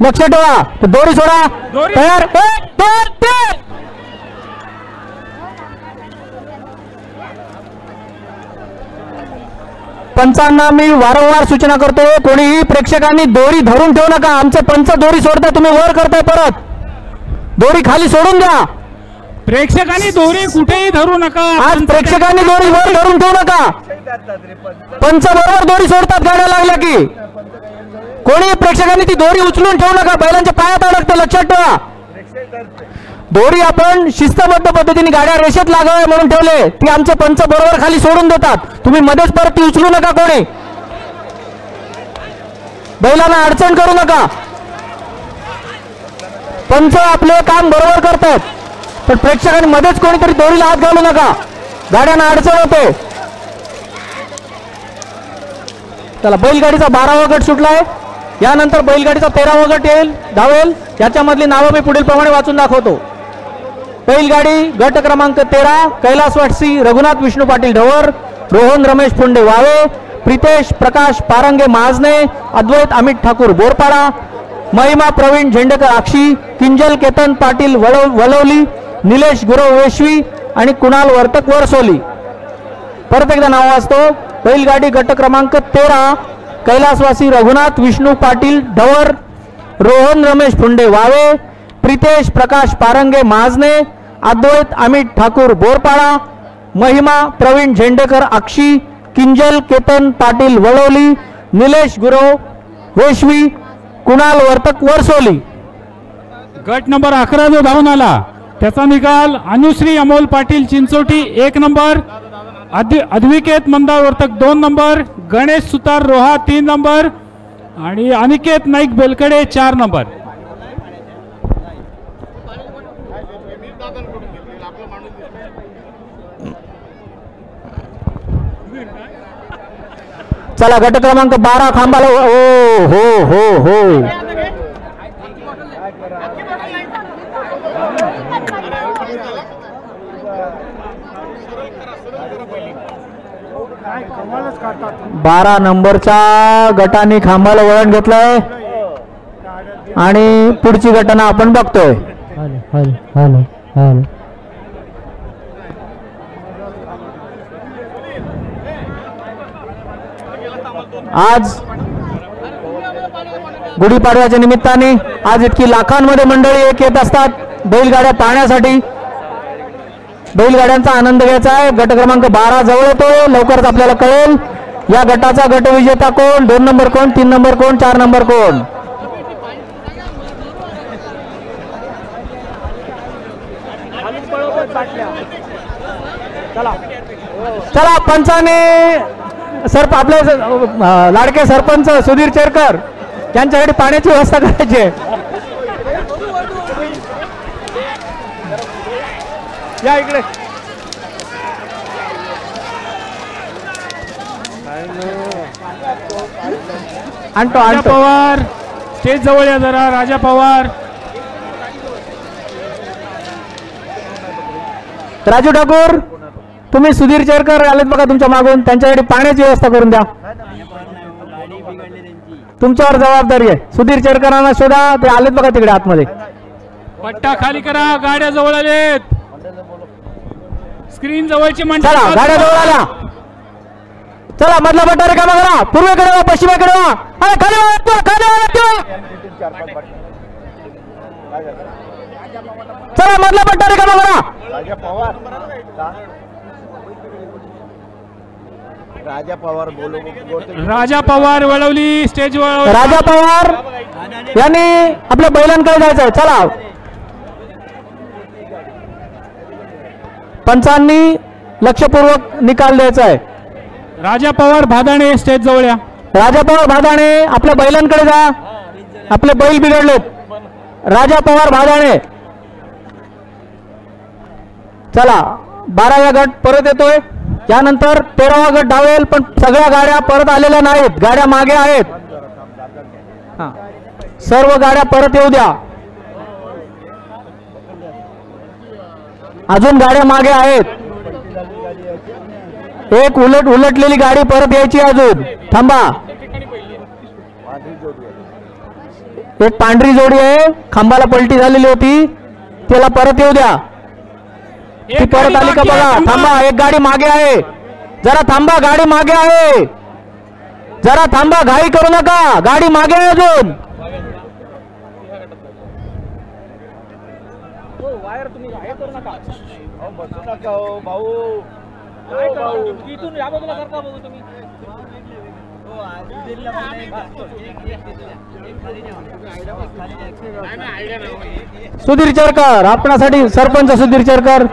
लक्ष ठेवा. दोरी सोडा. तयार. पंचांना मी वारंवार सूचना करतो, कोणीही प्रेक्षकांनी दोरी धरून ठेवू नका. आमचे पंच दोरी सोडताय, तुम्ही वर करताय, परत दोरी खाली सोडून द्या. प्रेक्षकांनी दोरी कुठेही धरू नका. आज प्रेक्षकांनी दोरी वर धरून ठेवू नका. पंच बरोबर दोरी सोडतात गाड्या लागल्या की. कोणी प्रेक्षकांनी ती दोरी उचलून ठेवू नका, बैलांच्या पायात अडकते, लक्षात ठेवा. दोरी आपण शिस्तबद्ध पद्धतीने गाड्या रेषेत लागाव्या म्हणून ठेवले, ती आमचे पंच बरोबर खाली सोडून देतात. तुम्ही मध्येच परत ती उचलू नका. कोणी बैलांना अडचण करू नका. पंच आपले काम बरोबर करतात, पण प्रेक्षकांनी मध्येच कोणीतरी दोरीला हात घालू नका, गाड्यांना अडचण होते. चला, बैलगाडीचा 12वा गट सुटलाय. यानंतर बैलगाडीचा 13वा गट येईल, धावेल. याच्यामधली नावं मी पुढील प्रमाणे वाचून दाखवतो. बैलगाडी गट क्रमांक 13 कैलासवासी रघुनाथ विष्णू पाटील ढवर, रोहन रमेश फुंडे वावे, प्रितेश प्रकाश पारंगे महाजने, अद्वैत अमित ठाकूर बोरपाडा, महिमा प्रवीण झेंडेकर आक्षी, किंजल केतन पाटील वलवली, निलेश गुरव वेशवी आणि कुणाल वर्तक वरसोली. परत एकदा नाव वाचतो. बैलगाडी गट क्रमांक 13 कैलासवासी रघुनाथ विष्णू पाटील ढवर, रोहन रमेश फुंडे वावे, प्रितेश प्रकाश पारंगे महाजने, अद्वैत अमित ठाकूर बोरपाडा, महिमा प्रवीण झेंडेकर आक्षी, किंजल केतन पाटील वळवली, निलेश गुरव वेशवी, कुणाल वर्तक वरसोली. गट नंबर 11 जो धावून आला त्याचा निकाल अनुश्री अमोल पाटील चिंचोटी 1 नंबर, अद्विकेत मंदावर्तक 2 नंबर, गणेश सुतार रोहा 3 नंबर आणि अनिकेत नाईक बेलकडे 4 नंबर. चला, गट क्रमांक 12 खांबाला. हो हो हो हो बारा नंबरच्या गटाने खांबाला वळण घेतलंय आणि पुढची घटना आपण बघतोय. आज गुढीपाडव्याच्या निमित्ताने आज इतकी लाखांमध्ये मंडळी एक येत असतात बैलगाड्या पाहण्यासाठी. बैलगाड्यांचा आनंद घ्यायचा आहे. गट क्रमांक 12 जवळ येतो, लवकरच आपल्याला कळेल या गटाचा गटविजेता कोण, 2 नंबर कोण, 3 नंबर कोण, 4 नंबर कोण. चला, पंचाने आपले लाडके सरपंच सुधीर चेरकर यांच्याकडे पाण्याची व्यवस्था करायची आहे. या इकडे. आणतो पवार स्टेज जवळ या जरा. राजा पवार, राजू ठाकूर, तुम्ही सुधीर चेरकर आलेत बघा तुमच्या मागून, त्यांच्याकडे पाण्याची व्यवस्था करून द्या. तुमच्यावर जबाबदारी आहे. सुधीर चेरकरांना शोधा, ते आलेत बघा तिकडे आतमध्ये. पट्टा खाली करा. गाड्या जवळ आलेत. स्क्रीन जवळची मंडळी. चला, गाड्या जवळ आल्या. चला, मधला पट्टा रिकामा करा. पूर्वेकडे वा, पश्चिमेकडे वा. खाली चला, मधला पट्टा रिकामा करा. राजा पवार वळवली स्टेजवर. राजा पवार यांनी आपल्या बैलांकडे जायचंय. चला, पंचांनी लक्षपूर्वक निकाल द्यायचा आहे. राजा पवार भादाणे स्टेज जवळ या. राजा पवार भादाणे, आपल्या बैलांकडे जा. आपले बैल बिघडलेत. राजा पवार भादाणे. चला, 12वा गट परत येतोय. यानंतर 13वा गट धावेल, पण सगळ्या गाड्या परत आलेल्या नाहीत. गाड्या मागे आहेत. सर्व गाड्या परत येऊ द्या. अजून गाड्या मागे आहेत. एक उलटलेली गाडी परत यायची अजून. थांबा. एक पांढरी जोडी आहे, खांबाला पलटी झालेली होती, त्याला परत येऊ द्या. ती परत आली का बघा. थांबा, एक गाडी मागे आहे, जरा थांबा, गाडी मागे आहे, जरा थांबा, घाई करू नका, गाडी मागे आहे अजून. सुधीर चरकर आपणासाठी सरपंच सुधीर चरकर